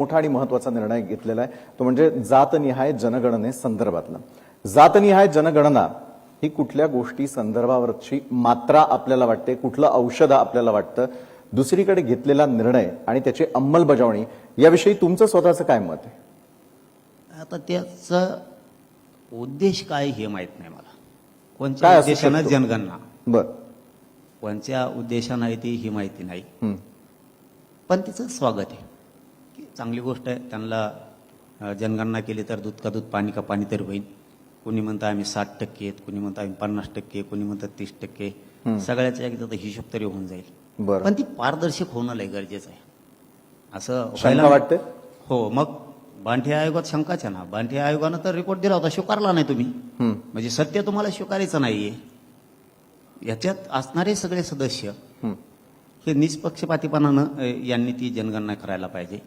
मोठा आणि महत्वाचा निर्णय घेतलेला आहे तो म्हणजे जातनिहाय जनगणनेसंदर्भातला. जातनिहाय जनगणना ही कुठल्या गोष्टी संदर्भावरची मात्रा आपल्याला वाटते, कुठलं औषध आपल्याला वाटतं, दुसरीकडे घेतलेला निर्णय आणि त्याची अंमलबजावणी याविषयी तुमचं स्वतःचं काय मत आहे? आता त्याचा उद्देश काय हे माहित नाही मला. काय कोणत्या असू उद्देशानं शकतो? जनगणना, बरं. कोणत्या उद्देशानं आहे ती ही माहिती नाही. पण तिचं स्वागत आहे की चांगली गोष्ट आहे. त्यांना जनगणना केली तर दूध का दूध पाणी का पाणी तर होईल. कोणी म्हणतं आम्ही 60% आहेत, कोणी म्हणतं आम्ही 50%, कोणी म्हणतं 30%. सगळ्याचा एकदा हिशोब तरी होऊन जाईल. बरं. पण ती पारदर्शक होणं लय गरजेचं आहे असं शंका वाटते? हो. मग बांठे आयोगात शंकाच आहे ना. बांठे आयोगानं तर रिपोर्ट दिला होता, स्वीकारला नाही तुम्ही. म्हणजे सत्य तुम्हाला स्वीकारायचं नाहीये. याच्यात असणारे सगळे सदस्य हे निष्पक्षपातीपणानं यांनी ती जनगणना करायला पाहिजे.